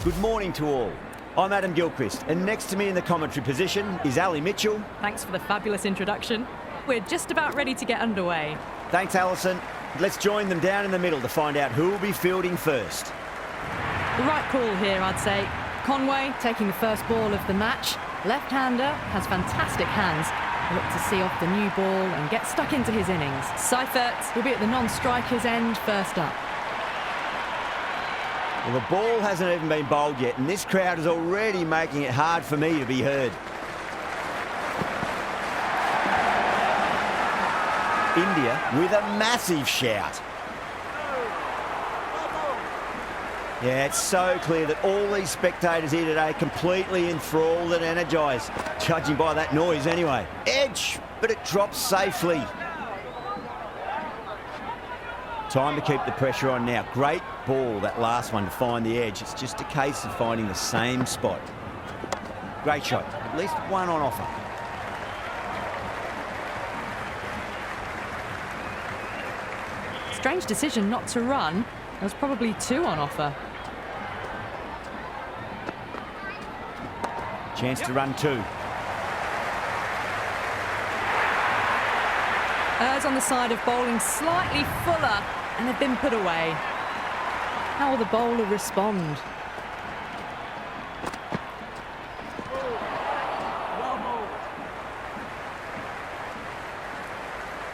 Good morning to all. I'm Adam Gilchrist, and next to me in the commentary position is Ali Mitchell. Thanks for the fabulous introduction. We're just about ready to get underway. Thanks, Alison. Let's join them down in the middle to find out who will be fielding first. The right call here, I'd say. Conway taking the first ball of the match. Left-hander, has fantastic hands. Look to see off the new ball and get stuck into his innings. Seifert will be at the non-striker's end first up. Well, the ball hasn't even been bowled yet, and this crowd is already making it hard for me to be heard. India with a massive shout. Yeah, it's so clear that all these spectators here today are completely enthralled and energised, judging by that noise anyway. Edge, but it drops safely. Time to keep the pressure on now. Great ball, that last one, to find the edge. It's just a case of finding the same spot. Great shot. At least one on offer. Strange decision not to run. There was probably two on offer. Chance to run two. Errs on the side of bowling slightly fuller, and they've been put away. How will the bowler respond?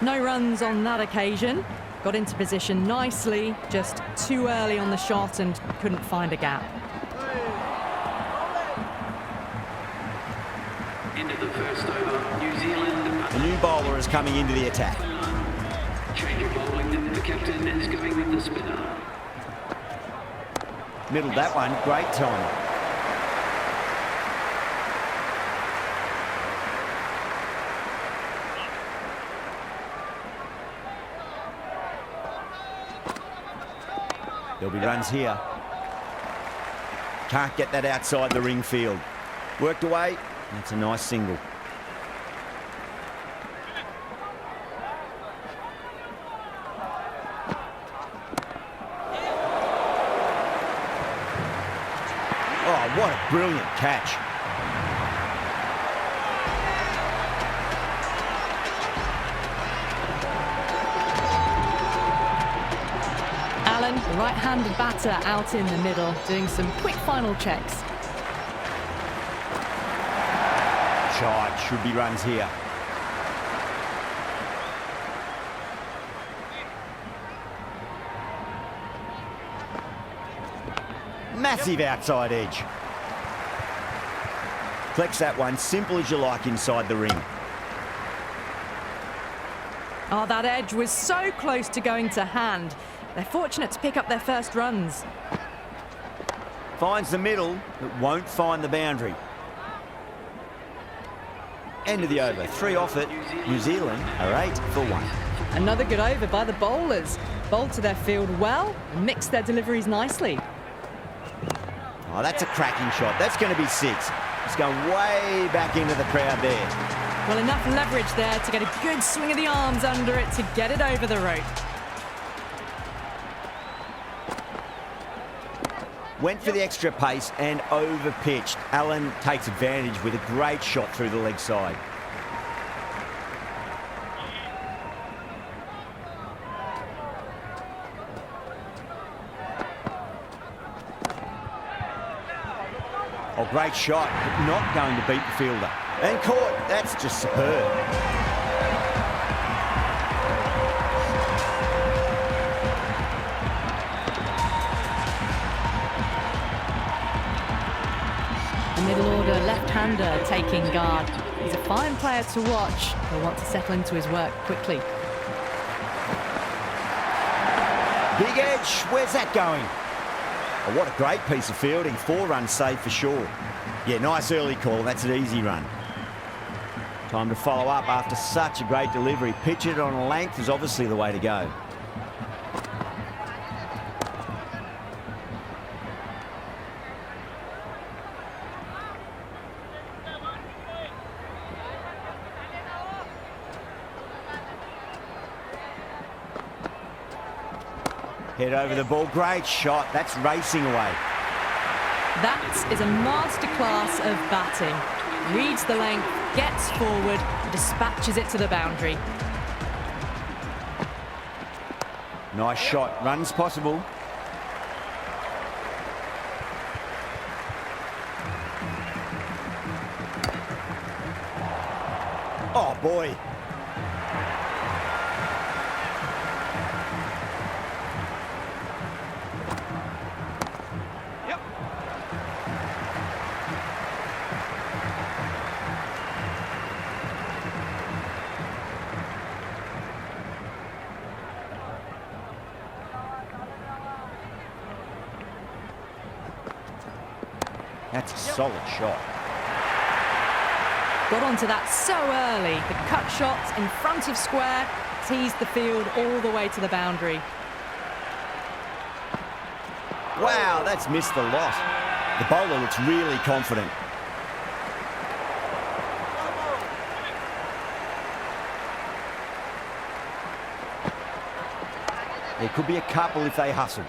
No runs on that occasion. Got into position nicely, just too early on the shot and couldn't find a gap. Into the first over, New Zealand. The new bowler is coming into the attack. Change of bowling, the captain is going with the spinner. Middled that one, great time. There'll be runs here. Can't get that outside the ring field. Worked away. That's a nice single. Oh, what a brilliant catch. Allen, the right-handed batter, out in the middle, doing some quick final checks. Shot, should be runs here. Massive outside edge. Flex that one, simple as you like inside the ring. Oh, that edge was so close to going to hand. They're fortunate to pick up their first runs. Finds the middle, but won't find the boundary. End of the over, 3 off it. New Zealand are 8 for 1. Another good over by the bowlers. Bowled to their field well and mixed their deliveries nicely. Oh, that's a cracking shot. That's going to be 6. It's going way back into the crowd there. Well, enough leverage there to get a good swing of the arms under it to get it over the rope. Went for the extra pace and over-pitched. Allen takes advantage with a great shot through the leg side. Oh, great shot, but not going to beat the fielder. And caught. That's just superb. Middle order left-hander taking guard. He's a fine player to watch. He'll want to settle into his work quickly. Big edge, where's that going? Oh, what a great piece of fielding. 4 runs saved for sure. Yeah, nice early call. That's an easy run. Time to follow up after such a great delivery. Pitch it on length is obviously the way to go. Head over the ball. Great shot. That's racing away. That is a masterclass of batting. Reads the length, gets forward, dispatches it to the boundary. Nice shot. Runs possible. Oh, boy. That's a solid shot. Got onto that so early. The cut shot in front of square teased the field all the way to the boundary. Wow, that's missed the lot. The bowler looks really confident. There could be a couple if they hustle.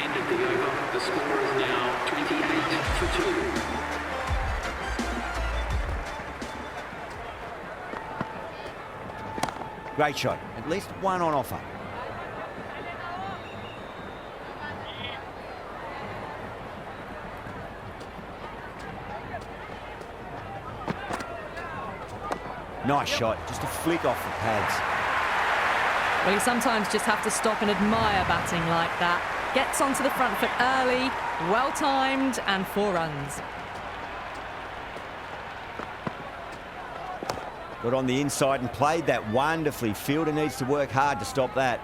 End of the over. The score is now 28 for 2. Great shot. At least one on offer. Nice shot. Just a flick off the pads. Well, you sometimes just have to stop and admire batting like that. Gets onto the front foot early, well-timed, and 4 runs. Got on the inside and played that wonderfully. Fielder needs to work hard to stop that.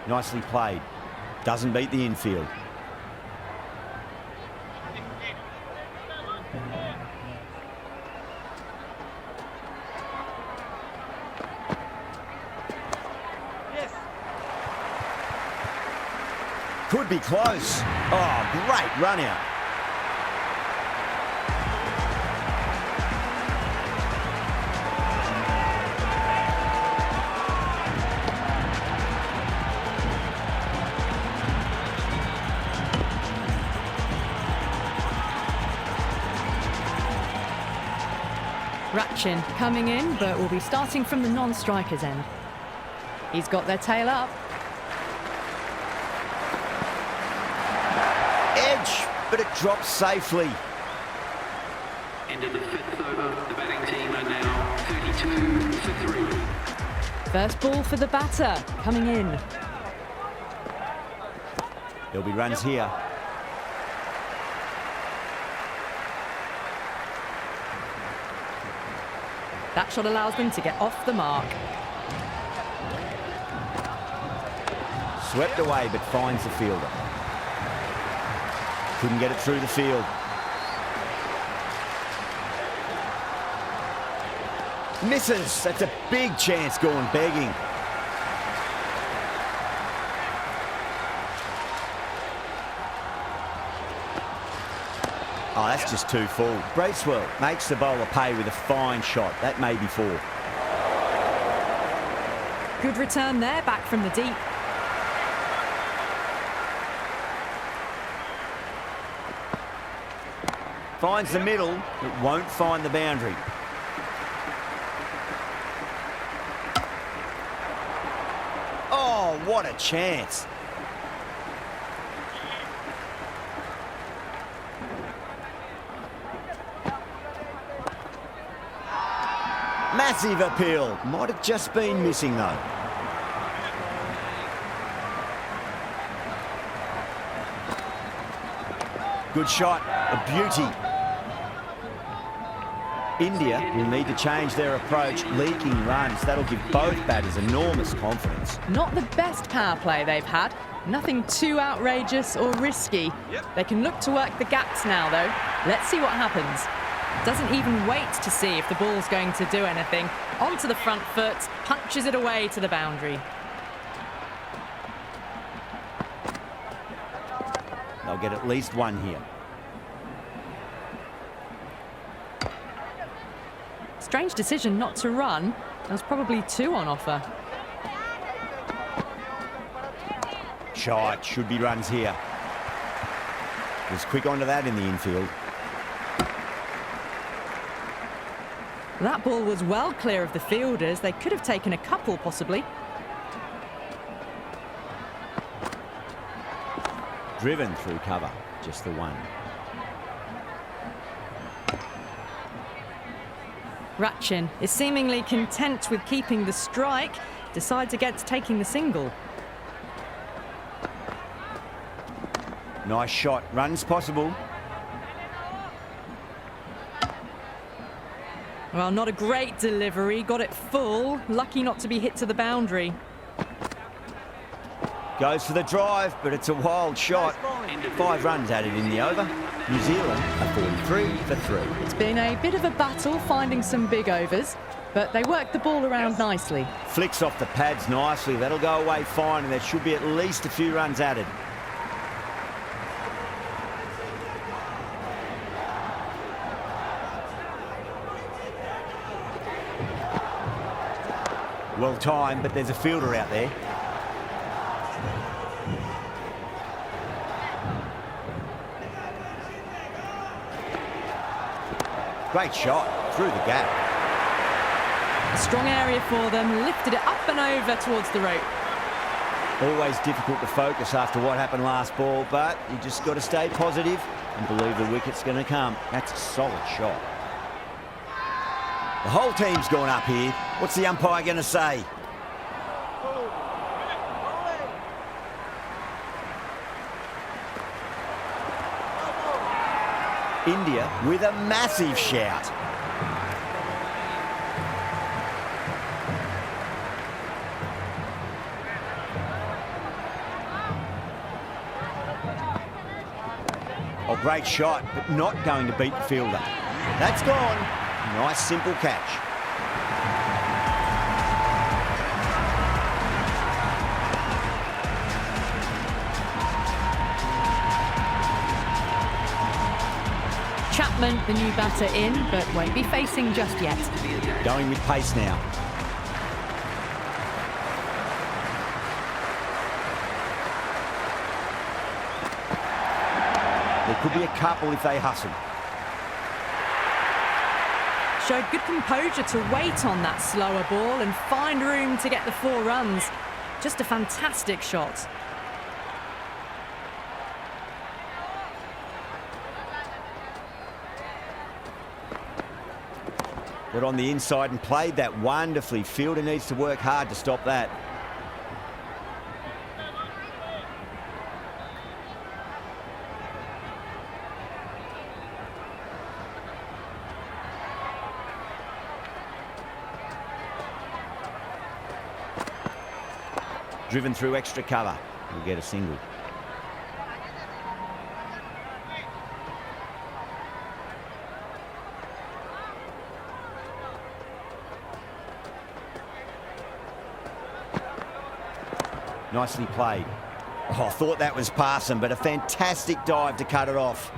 Nicely played. Doesn't beat the infield. Could be close. Oh, great run out. Ratchin coming in, but will be starting from the non-striker's end. He's got their tail up. Edge, but it drops safely. End of the 5th over. The batting team are now 32 for 3. First ball for the batter, coming in. There'll be runs here. That shot allows them to get off the mark. Swept away, but finds the fielder. Couldn't get it through the field. Misses. That's a big chance going begging. Oh, that's just too full. Bracewell makes the bowler pay with a fine shot. That may be 4. Good return there, back from the deep. Finds the middle, but won't find the boundary. Oh, what a chance. Massive appeal. Might have just been missing, though. Good shot. A beauty. India will need to change their approach. Leaking runs. That'll give both batters enormous confidence. Not the best power play they've had. Nothing too outrageous or risky. They can look to work the gaps now, though. Let's see what happens. Doesn't even wait to see if the ball's going to do anything. Onto the front foot, punches it away to the boundary. They'll get at least one here. Strange decision not to run. There's probably two on offer. Shot, should be runs here. Was quick onto that in the infield. That ball was well clear of the fielders. They could have taken a couple, possibly. Driven through cover, just the one. Ratchin is seemingly content with keeping the strike, decides against taking the single. Nice shot, runs possible. Well, not a great delivery, got it full, lucky not to be hit to the boundary. Goes for the drive, but it's a wild shot. 5 runs added in the over. New Zealand are 43 for 3. It's been a bit of a battle finding some big overs, but they worked the ball around nicely. Flicks off the pads nicely. That'll go away fine, and there should be at least a few runs added. Well timed, but there's a fielder out there. Great shot through the gap. A strong area for them, lifted it up and over towards the rope. Always difficult to focus after what happened last ball, but you just got to stay positive and believe the wicket's going to come. That's a solid shot. The whole team's gone up here. What's the umpire going to say? India with a massive shout. Oh, great shot, but not going to beat the fielder. That's gone. Nice, simple catch. Chapman, the new batter, in, but won't be facing just yet. Going with pace now. There could be a couple if they hustle. Showed good composure to wait on that slower ball and find room to get the 4 runs. Just a fantastic shot. Got on the inside and played that wonderfully. Fielder needs to work hard to stop that. Driven through extra cover. We'll get a single. Nicely played. Oh, I thought that was passing, but a fantastic dive to cut it off.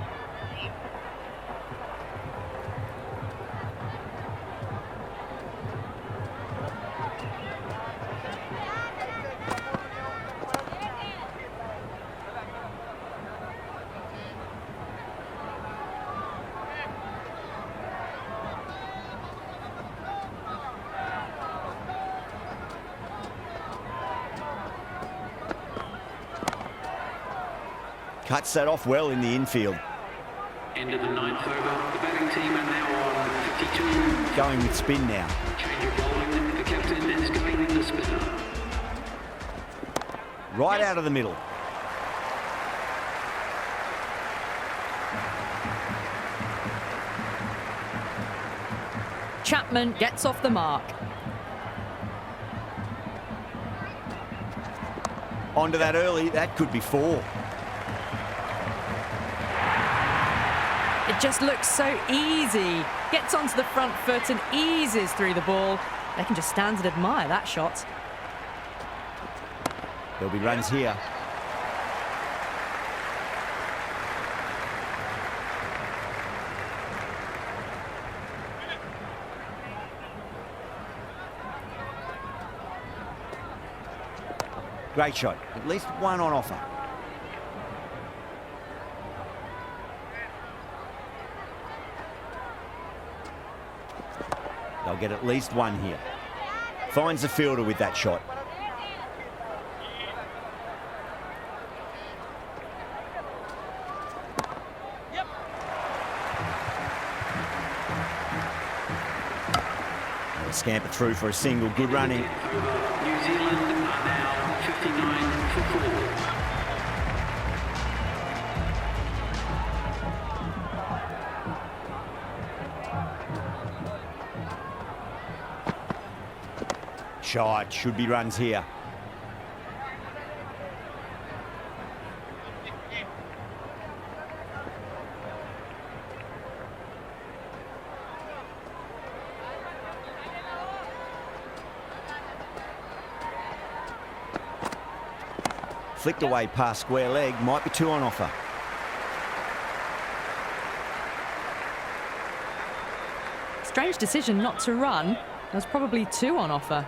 Cuts that off well in the infield. End of the 9th over. The batting team are now on 52. Going with spin now. Change of bowling. The captain is going with the spinner. Right out of the middle. Chapman gets off the mark. Onto that early. That could be 4. It just looks so easy. Gets onto the front foot and eases through the ball. They can just stand and admire that shot. There'll be runs here. Great shot. At least one on offer. They'll get at least one here. Finds the fielder with that shot. They'll scamper through for a single. Good running. New Zealand are now 59 for 4. Shot. Should be runs here. Flicked away past square leg. Might be two on offer. Strange decision not to run. There's probably two on offer.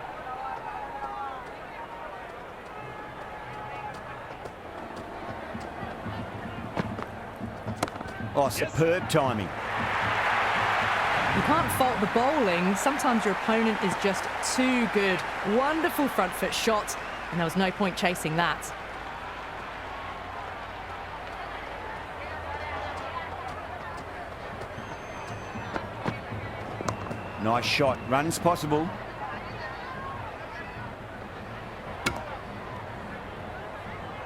Oh, superb timing. You can't fault the bowling. Sometimes your opponent is just too good. Wonderful front foot shot, and there was no point chasing that. Nice shot. Runs possible.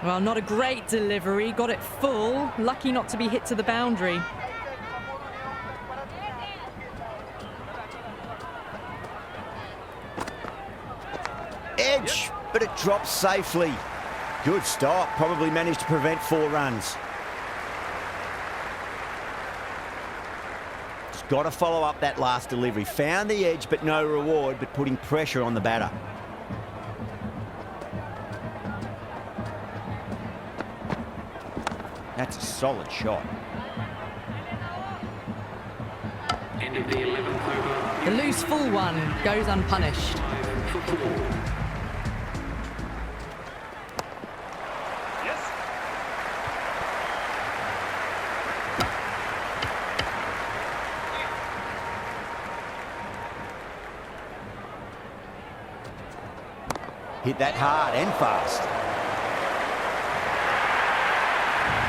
Well, not a great delivery. Got it full. Lucky not to be hit to the boundary. Edge, but it drops safely. Good stop. Probably managed to prevent 4 runs. Just got to follow up that last delivery. Found the edge, but no reward, but putting pressure on the batter. That's a solid shot. End of the 11th over. The loose full one goes unpunished. 5 for 4. Hit that hard and fast.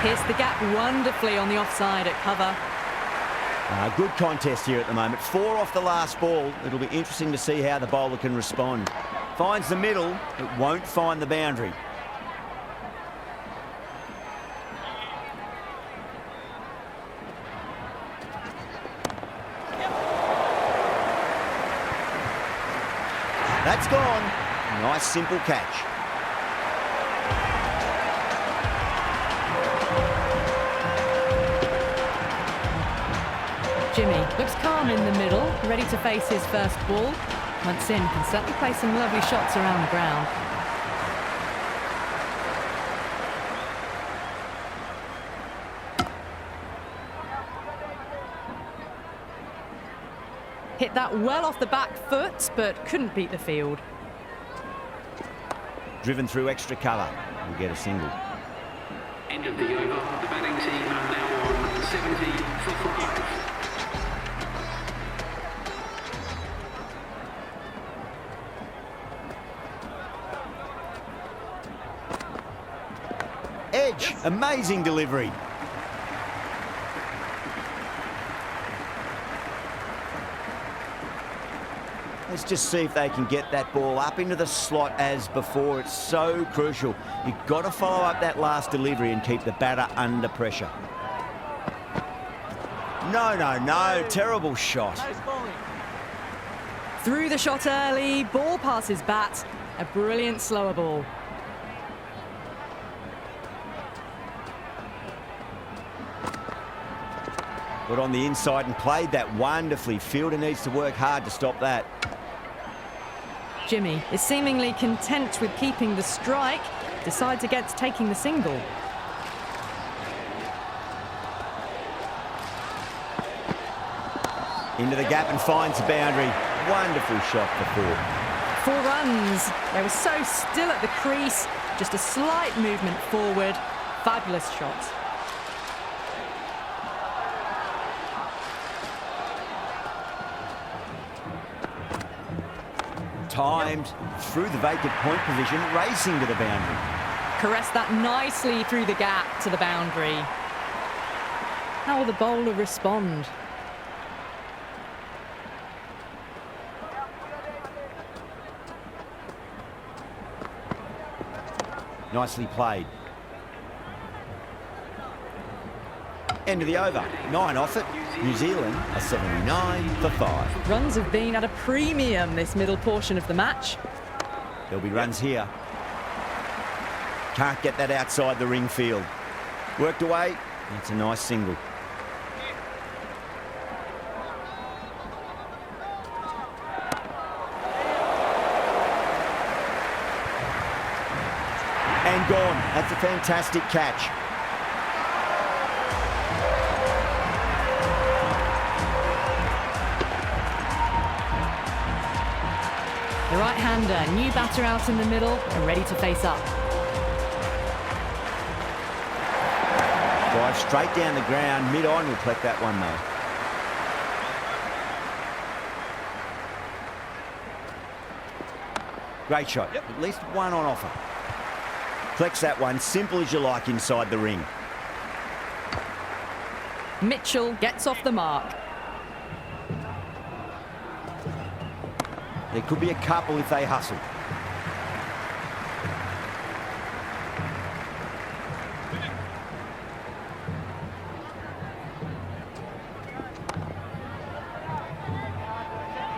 Pierced the gap wonderfully on the offside at cover. Good contest here at the moment. 4 off the last ball. It'll be interesting to see how the bowler can respond. Finds the middle, it won't find the boundary. That's gone. Nice simple catch. Jimmy looks calm in the middle, ready to face his first ball. Once in, can certainly play some lovely shots around the ground. Hit that well off the back foot, but couldn't beat the field. Driven through extra cover. We'll get a single. End of the over. The batting team are now on 70 for 5. Edge, amazing delivery. Let's just see if they can get that ball up into the slot as before. It's so crucial. You've got to follow up that last delivery and keep the batter under pressure. No. Terrible shot. Through the shot early, ball past his bat. A brilliant slower ball. Got on the inside and played that wonderfully. Fielder needs to work hard to stop that. Jimmy is seemingly content with keeping the strike, decides against taking the single. Into the gap and finds the boundary. Wonderful shot for 4. 4 runs. They were so still at the crease. Just a slight movement forward. Fabulous shot. Timed through the vacant point position, racing to the boundary. Caressed that nicely through the gap to the boundary. How will the bowler respond? Nicely played. End of the over. 9 off it. New Zealand are 79 for 5. Runs have been at a premium this middle portion of the match. There'll be runs here. Can't get that outside the ring field. Worked away. That's a nice single. And gone. That's a fantastic catch. The right-hander, new batter out in the middle and ready to face up. Drive straight down the ground. Mid-on will collect that one though. Great shot. At least one on offer. Collects that one, simple as you like, inside the ring. Mitchell gets off the mark. There could be a couple if they hustle.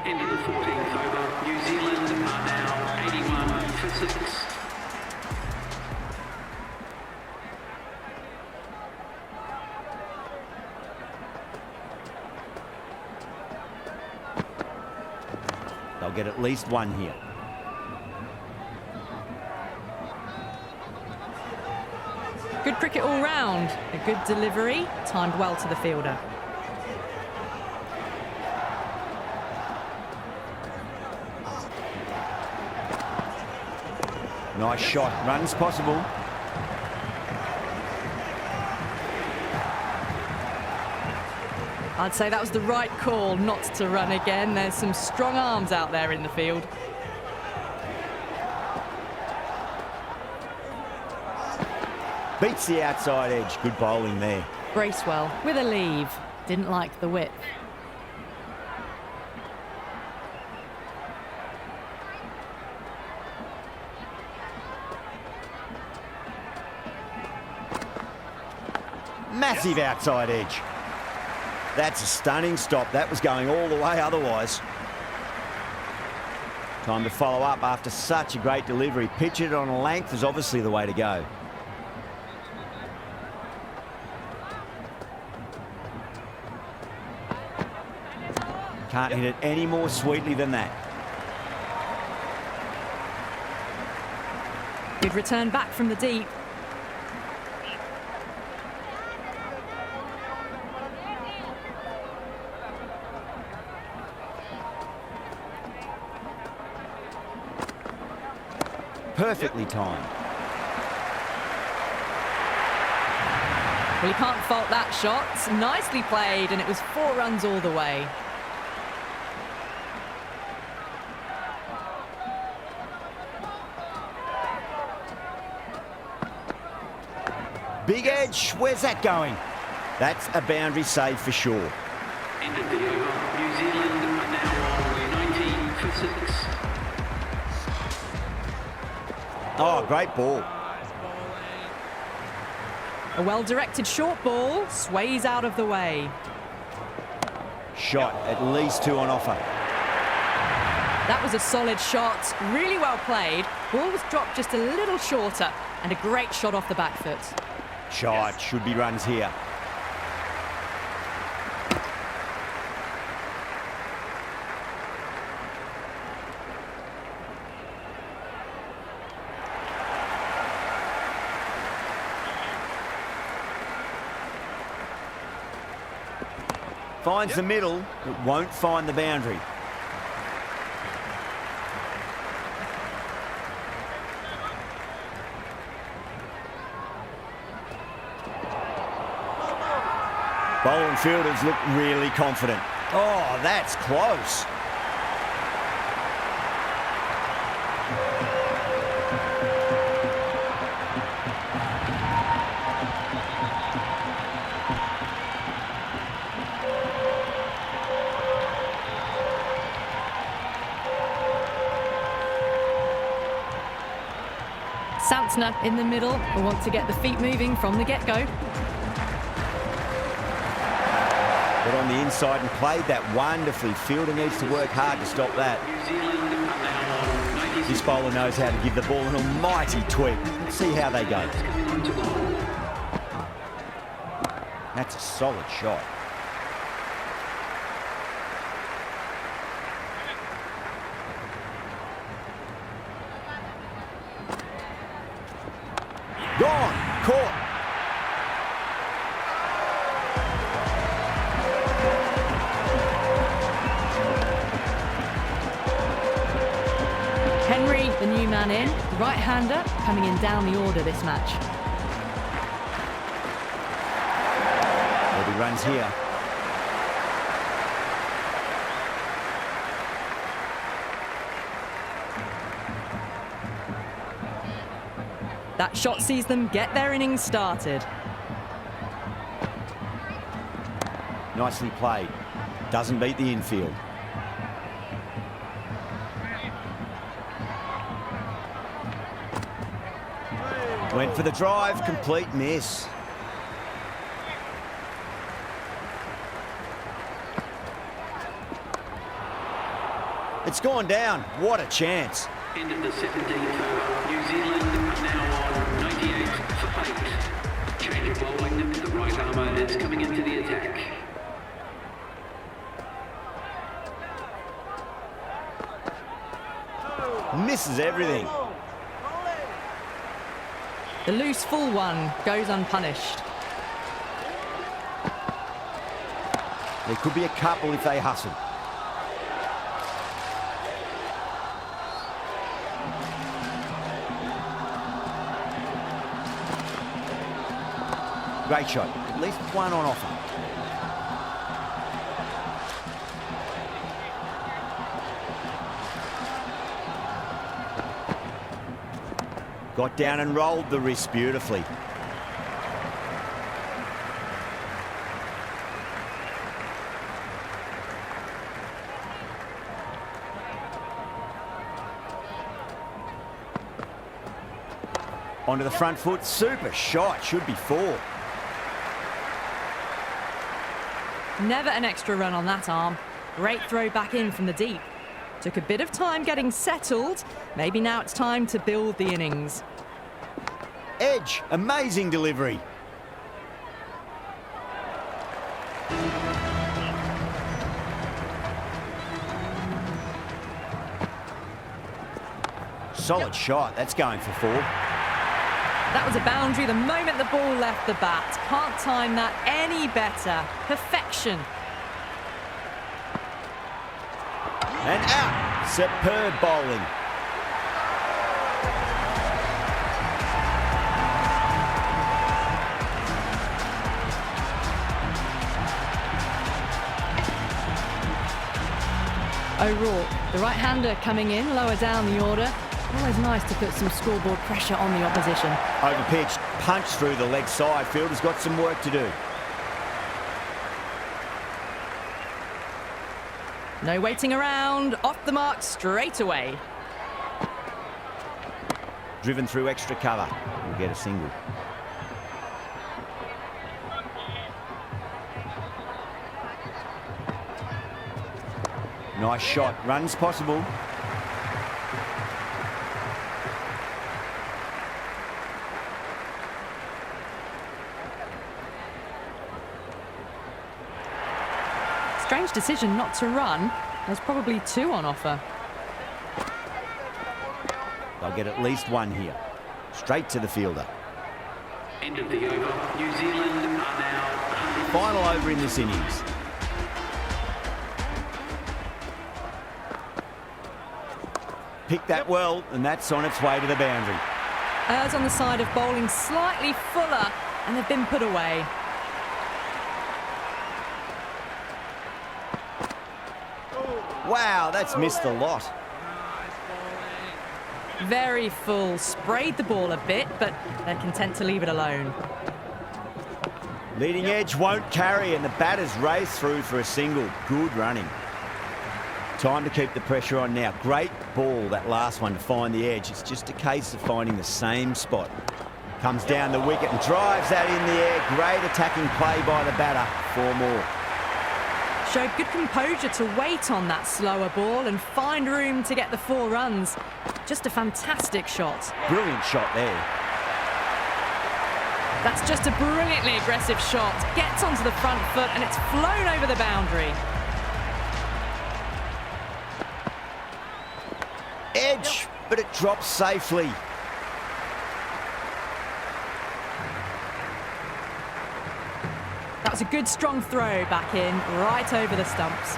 End of the 14th over. New Zealand are now 81 for 6. They'll get at least one here. Good cricket all round. A good delivery, timed well to the fielder. Nice shot. Runs possible. I'd say that was the right call not to run again. There's some strong arms out there in the field. Beats the outside edge. Good bowling there. Bracewell with a leave. Didn't like the whip. Massive outside edge. That's a stunning stop. That was going all the way otherwise. Time to follow up after such a great delivery. Pitch it on a length is obviously the way to go. Can't hit it any more sweetly than that. Good return back from the deep. Perfectly timed. Well, you can't fault that shot. Nicely played, and it was 4 runs all the way. Big edge. Where's that going? That's a boundary save for sure. End of the over. New Zealand are now 19 for 6. Oh, great ball. A well-directed short ball sways out of the way. Shot. At least 2 on offer. That was a solid shot, really well played. Ball was dropped just a little shorter, and a great shot off the back foot. Shot. Should be runs here. Finds the middle, but won't find the boundary. Bowling fielders look really confident. Oh, that's close. Santner in the middle will want to get the feet moving from the get-go. Got on the inside and played that wonderfully. Fielder needs to work hard to stop that. This bowler knows how to give the ball an almighty tweak. Let's see how they go. That's a solid shot. Gone, caught. Henry, the new man in, right-hander, coming in down the order this match. There'll be runs here. That shot sees them get their innings started. Nicely played. Doesn't beat the infield. Went for the drive, complete miss. It's gone down. What a chance. End of the 17th over. New Zealand are now on 98 for 8. Change of bowling. The right armour is coming into the attack. Misses everything. The loose full one goes unpunished. There could be a couple if they hustle. Great shot. At least one on offer. Got down and rolled the wrist beautifully. Onto the front foot. Super shot. Should be 4. Never an extra run on that arm. Great throw back in from the deep. Took a bit of time getting settled. Maybe now it's time to build the innings. Edge. Amazing delivery. Solid shot. That's going for 4. That was a boundary the moment the ball left the bat. Can't time that any better. Perfection. And out. Superb bowling. O'Rourke, the right-hander coming in lower down the order. Always nice to put some scoreboard pressure on the opposition. Over pitch, punch through the leg side. Fielder's got some work to do. No waiting around, off the mark straight away. Driven through extra cover. We'll get a single. Nice shot. Runs possible. Strange decision not to run. There's probably 2 on offer. They'll get at least 1 here. Straight to the fielder. End of the over. New Zealand are now Final over in this innings. Picked that well, and that's on its way to the boundary. Errs on the side of bowling slightly fuller, and they've been put away. Wow, that's missed a lot. Very full, sprayed the ball a bit, but they're content to leave it alone. Leading edge won't carry, and the batters race through for a single. Good running. Time to keep the pressure on now. Great ball, that last one, to find the edge. It's just a case of finding the same spot. Comes down the wicket and drives that in the air. Great attacking play by the batter. 4 more. Showed good composure to wait on that slower ball and find room to get the 4 runs. Just a fantastic shot. Brilliant shot there. That's just a brilliantly aggressive shot. Gets onto the front foot and it's flown over the boundary. Edge, but it drops safely. That was a good strong throw back in, right over the stumps.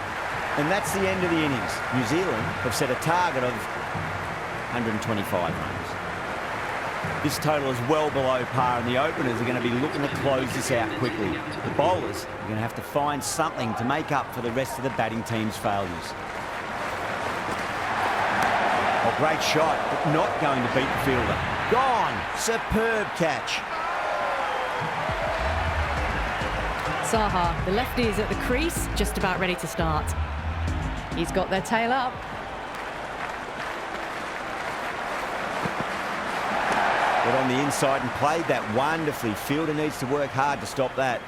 And that's the end of the innings. New Zealand have set a target of 125 runs. This total is well below par, and the openers are going to be looking to close this out quickly. The bowlers are going to have to find something to make up for the rest of the batting team's failures. Oh, great shot, but not going to beat the fielder. Gone! Superb catch. Saha, the lefty, is at the crease, just about ready to start. He's got their tail up. Got on the inside and played that wonderfully. Fielder needs to work hard to stop that.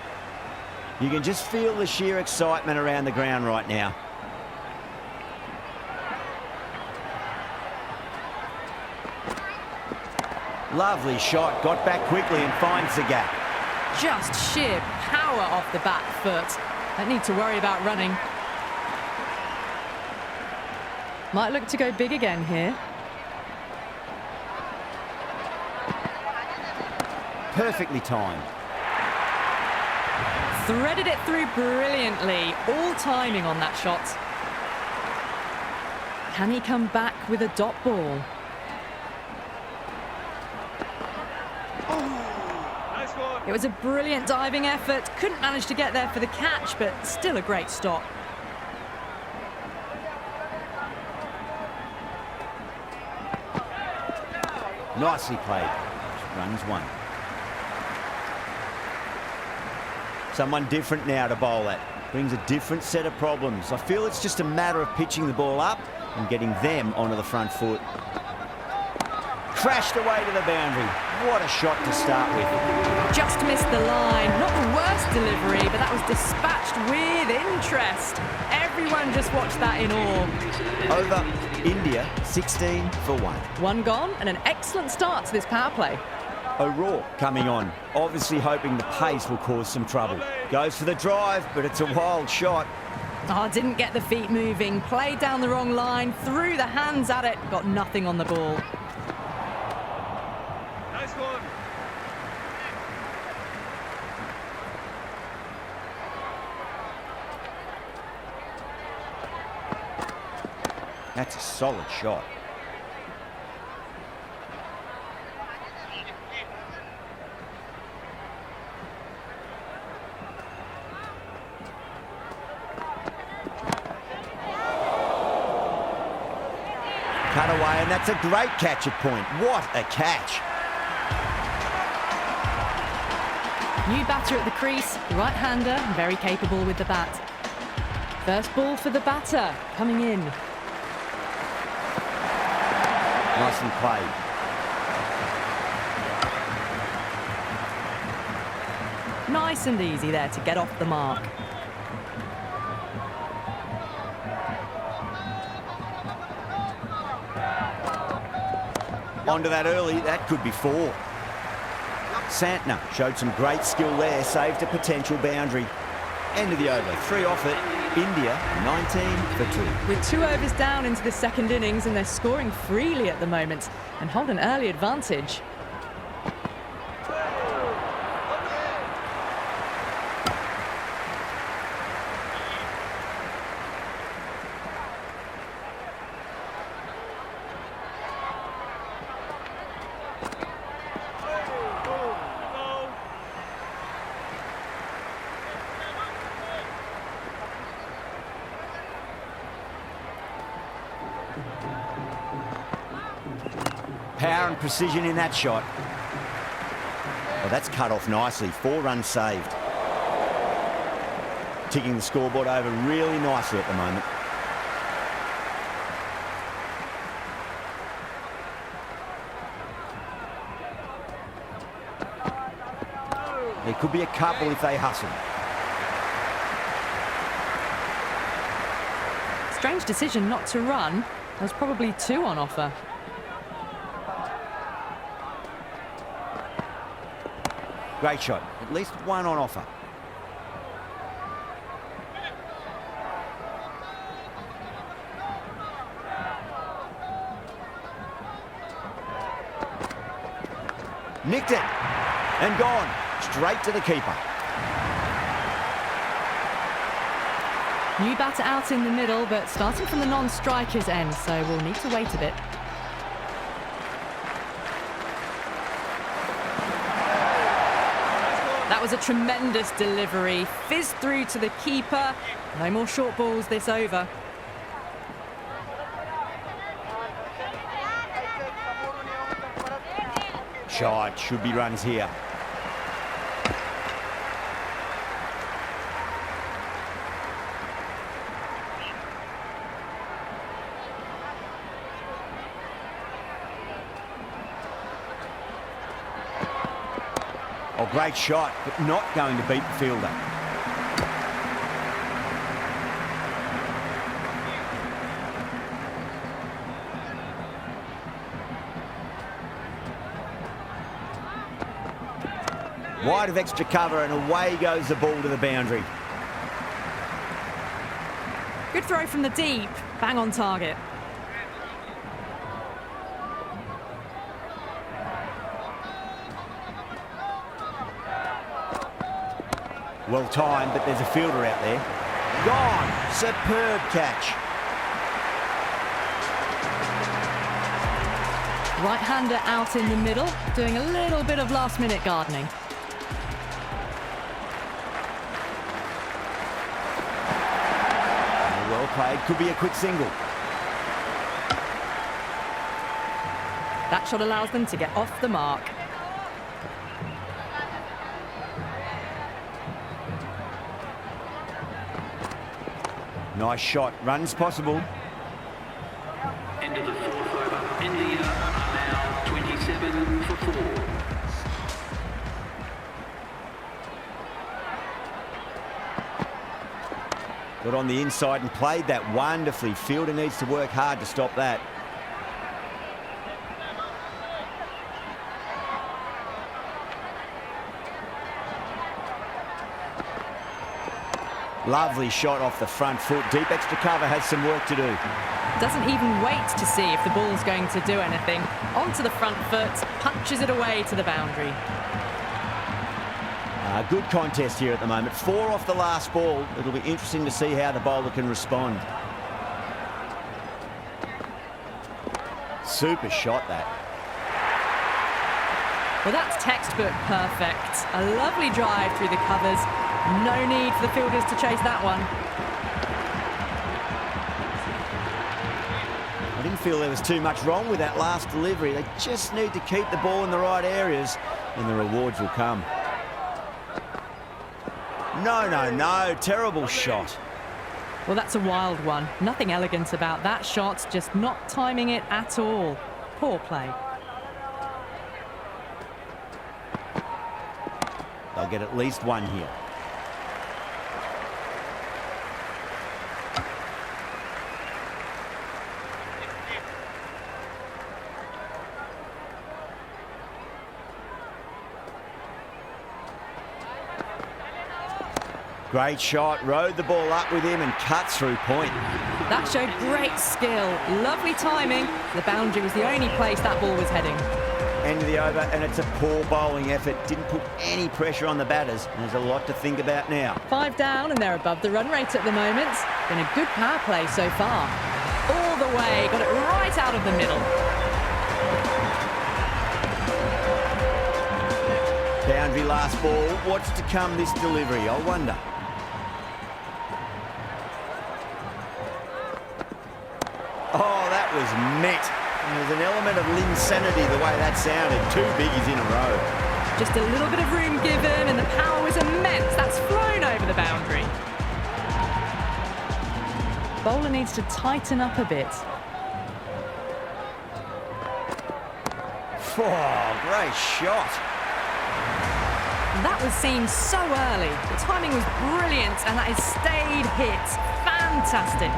You can just feel the sheer excitement around the ground right now. Lovely shot, got back quickly and finds the gap. Just sheer power off the back foot. Don't need to worry about running. Might look to go big again here. Perfectly timed. Threaded it through brilliantly. All timing on that shot. Can he come back with a dot ball? It was a brilliant diving effort. Couldn't manage to get there for the catch, but still a great stop. Nicely played. Runs 1. Someone different now to bowl at. Brings a different set of problems. I feel it's just a matter of pitching the ball up and getting them onto the front foot. Crashed away to the boundary. What a shot to start with. Just missed the line. Not the worst delivery, but that was dispatched with interest. Everyone just watched that in awe. Over India, 16 for 1. 1 gone and an excellent start to this power play. O'Rourke coming on, obviously hoping the pace will cause some trouble. Goes for the drive, but it's a wild shot. Oh, didn't get the feet moving. Played down the wrong line, threw the hands at it, got nothing on the ball. Nice one. That's a solid shot. Cut away, and that's a great catch at point. What a catch. New batter at the crease, right-hander, very capable with the bat. First ball for the batter, coming in. Nicely played. Nice and easy there to get off the mark. Onto that early, that could be 4. Santner showed some great skill there, saved a potential boundary. End of the over, 3 off it. India, 19 for 2. With 2 overs down into the second innings, and they're scoring freely at the moment and hold an early advantage. Power and precision in that shot. Well, that's cut off nicely. 4 runs saved. Ticking the scoreboard over really nicely at the moment. There could be a couple if they hustle. Strange decision not to run. There's probably 2 on offer. Great shot. At least 1 on offer. Nicked it. And gone. Straight to the keeper. New batter out in the middle, but starting from the non-striker's end, so we'll need to wait a bit. That was a tremendous delivery. Fizzed through to the keeper. No more short balls this over. Shot. Should be runs here. Oh, great shot, but not going to beat the fielder. Wide of extra cover, and away goes the ball to the boundary. Good throw from the deep. Bang on target. Well timed, but there's a fielder out there. Gone! Superb catch. Right-hander out in the middle, doing a little bit of last-minute gardening. Well played, could be a quick single. That shot allows them to get off the mark. Nice shot, runs possible. End of the 4th over. India are now 27 for 4. Got on the inside and played that wonderfully. Fielder needs to work hard to stop that. Lovely shot off the front foot. Deep extra cover, has some work to do. Doesn't even wait to see if the ball's going to do anything. Onto the front foot, punches it away to the boundary. Good contest here at the moment. 4 off the last ball. It'll be interesting to see how the bowler can respond. Super shot, that. Well, that's textbook perfect. A lovely drive through the covers. No need for the fielders to chase that one. I didn't feel there was too much wrong with that last delivery. They just need to keep the ball in the right areas and the rewards will come. No. Terrible shot. Well, that's a wild one. Nothing elegant about that shot, just not timing it at all. Poor play. They'll get at least 1 here. Great shot, rode the ball up with him and cuts through point. That showed great skill, lovely timing. The boundary was the only place that ball was heading. End of the over, and it's a poor bowling effort. Didn't put any pressure on the batters, and there's a lot to think about now. 5 down, and they're above the run rate at the moment. Been a good power play so far. All the way, got it right out of the middle. Boundary last ball. What's to come this delivery, I wonder. Oh, that was met. there's an element of insanity the way that sounded. 2 biggies in a row. Just a little bit of room given, and the power was immense. That's flown over the boundary. Bowler needs to tighten up a bit. Oh, great shot. That was seen so early. The timing was brilliant, and that is stayed hit. Fantastic.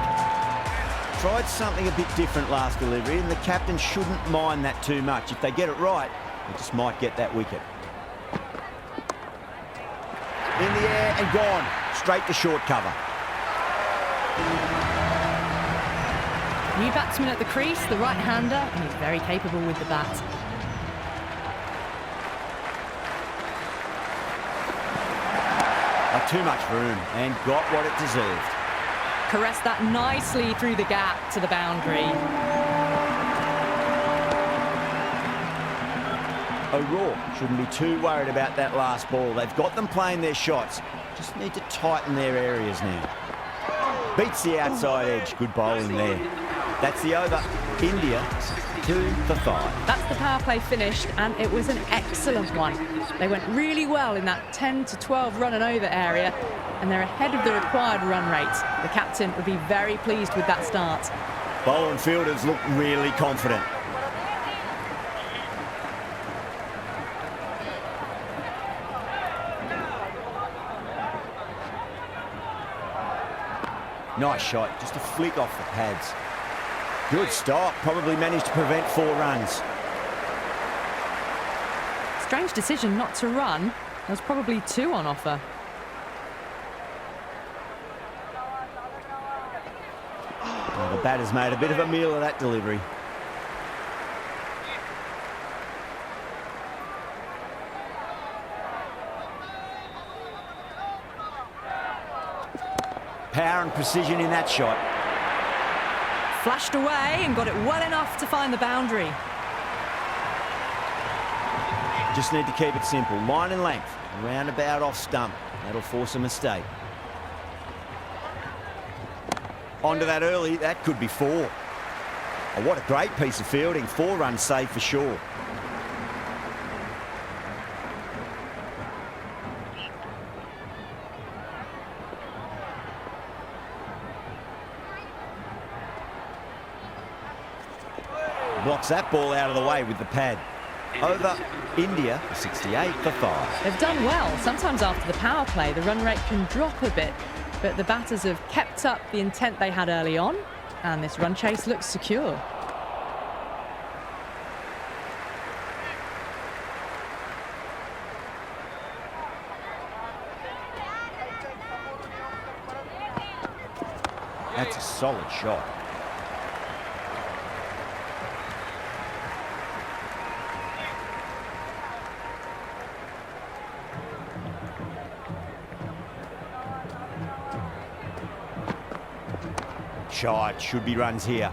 Tried something a bit different last delivery, and the captain shouldn't mind that too much. If they get it right, they just might get that wicket. In the air and gone. Straight to short cover. New batsman at the crease, the right-hander, and he's very capable with the bat. Not too much room, and got what it deserved. Caressed that nicely through the gap to the boundary. O'Rourke shouldn't be too worried about that last ball. They've got them playing their shots. Just need to tighten their areas now. Beats the outside edge. Good bowling there. That's the over. India 2 for 5. That's the power play finished, and it was an excellent one. They went really well in that 10 to 12 run and over area, and they're ahead of the required run rate. The captain would be very pleased with that start. Bowler and fielders look really confident. Nice shot, just a flick off the pads. Good stop, probably managed to prevent 4 runs. Strange decision not to run. There was probably 2 on offer. Well, the batter's made a bit of a meal of that delivery. Power and precision in that shot. Flashed away and got it well enough to find the boundary. Just need to keep it simple. Line and length. Roundabout off stump. That'll force a mistake. Onto that early. That could be 4. Oh, what a great piece of fielding. 4 runs saved for sure. Blocks that ball out of the way with the pad. Over India, 68 for 5. They've done well. Sometimes after the power play, the run rate can drop a bit, but the batters have kept up the intent they had early on, and this run chase looks secure. That's a solid shot. Shot, should be runs here.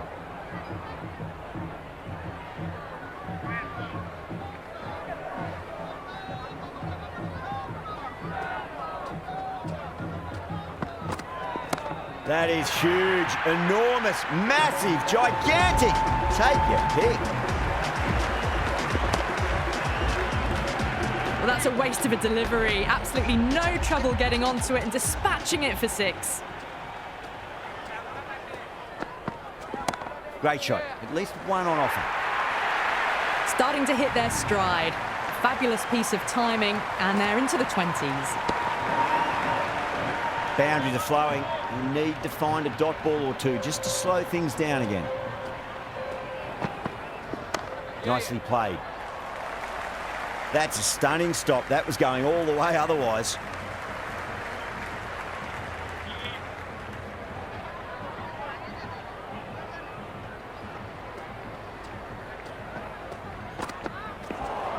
That is huge, enormous, massive, gigantic. Take your pick. Well, that's a waste of a delivery. Absolutely no trouble getting onto it and dispatching it for 6. Great shot, at least 1 on offer. Starting to hit their stride. Fabulous piece of timing, and they're into the 20s. Boundaries are flowing. You need to find a dot ball or 2 just to slow things down again. Nicely played. That's a stunning stop. That was going all the way otherwise.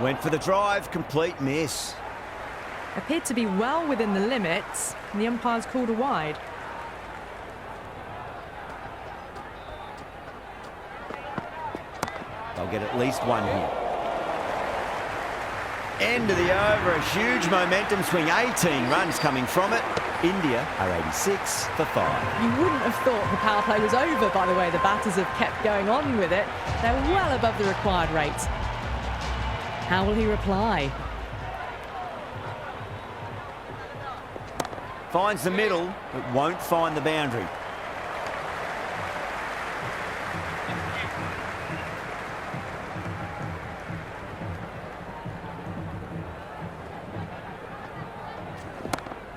Went for the drive, complete miss. Appeared to be well within the limits, and the umpire's called a wide. They'll get at least 1 here. End of the over, a huge momentum swing, 18 runs coming from it. India are 86 for 5. You wouldn't have thought the power play was over by the way the batters have kept going on with it. They're well above the required rate. How will he reply? Finds the middle, but won't find the boundary.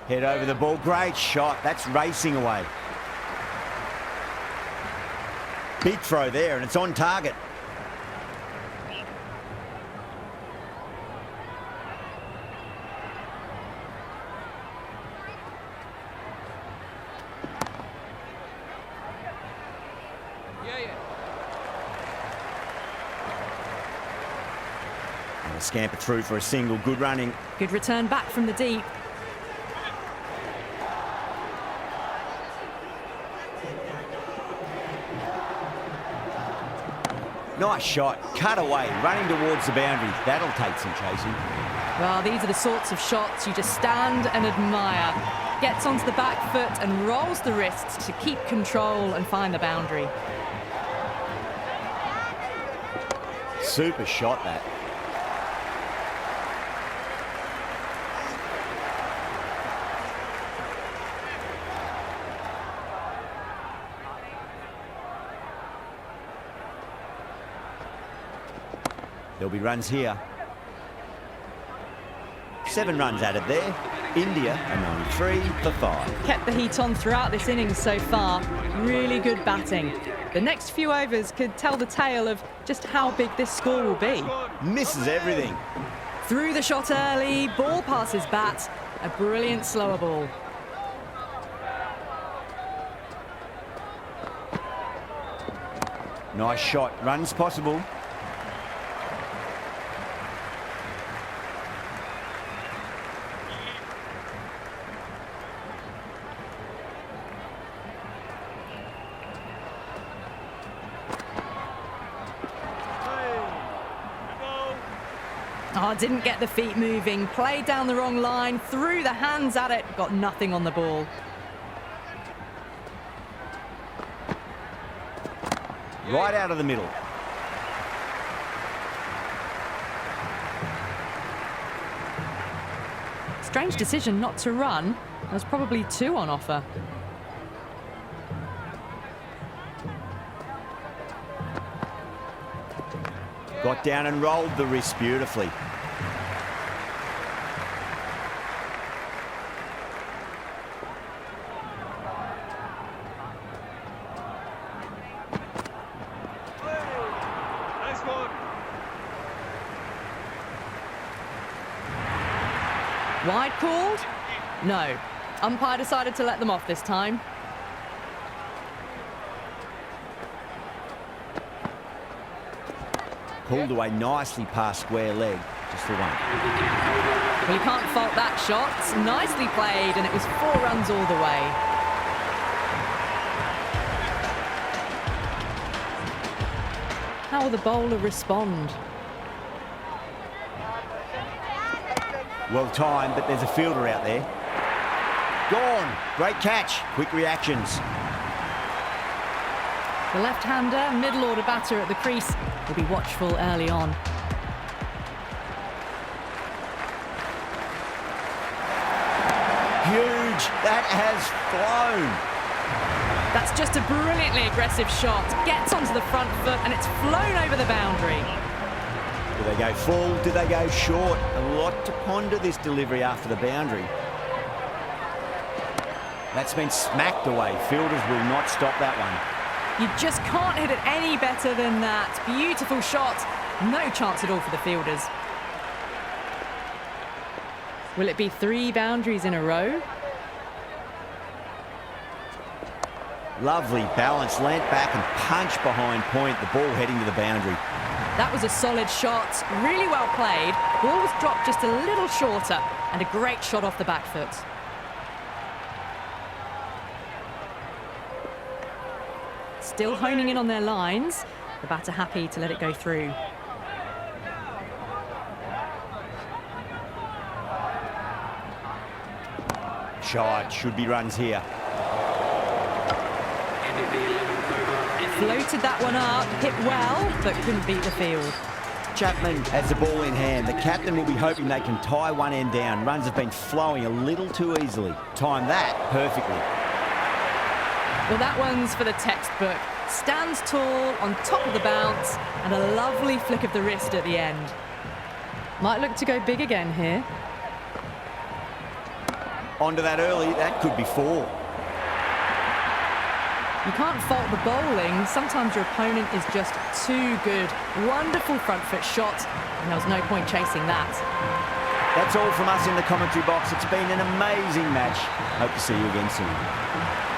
Head over the ball, great shot, that's racing away. Big throw there, and it's on target. And a scamper through for a single, good running. Good return back from the deep. Nice shot, cut away, running towards the boundary. That'll take some chasing. Well, these are the sorts of shots you just stand and admire. Gets onto the back foot and rolls the wrists to keep control and find the boundary. Super shot, that. There'll be runs here. 7 runs added there. India are 93 for 5. Kept the heat on throughout this innings so far. Really good batting. The next few overs could tell the tale of just how big this score will be. Misses everything. Through the shot early, ball passes bat. A brilliant slower ball. Nice shot, runs possible. Oh, didn't get the feet moving, played down the wrong line, threw the hands at it, got nothing on the ball. Right out of the middle. Strange decision not to run. There was probably 2 on offer. Got down and rolled the wrist beautifully. Wide called? No. Umpire decided to let them off this time. Pulled away nicely past square leg, just the one. Well, you can't fault that shot. Nicely played, and it was 4 runs all the way. How will the bowler respond? Well timed, but there's a fielder out there. Gone. Great catch. Quick reactions. The left-hander, middle-order batter at the crease, will be watchful early on. Huge. That has flown. That's just a brilliantly aggressive shot. Gets onto the front foot and it's flown over the boundary. Do they go full? Do they go short? A lot to ponder this delivery after the boundary. That's been smacked away. Fielders will not stop that one. You just can't hit it any better than that. Beautiful shot. No chance at all for the fielders. Will it be 3 boundaries in a row? Lovely balance, leant back and punch behind point. The ball heading to the boundary. That was a solid shot, really well played. Ball was dropped just a little shorter and a great shot off the back foot. Still honing in on their lines. The batter happy to let it go through. shot. Should be runs here. End of the 11th over. Floated that one up, hit well, but couldn't beat the field. Chapman has the ball in hand. The captain will be hoping they can tie one end down. Runs have been flowing a little too easily. Timed that perfectly. Well, that one's for the textbook. Stands tall, on top of the bounce, and a lovely flick of the wrist at the end. Might look to go big again here. Onto that early. That could be 4. You can't fault the bowling. Sometimes your opponent is just too good. Wonderful front foot shot, and there was no point chasing that. That's all from us in the commentary box. It's been an amazing match. Hope to see you again soon.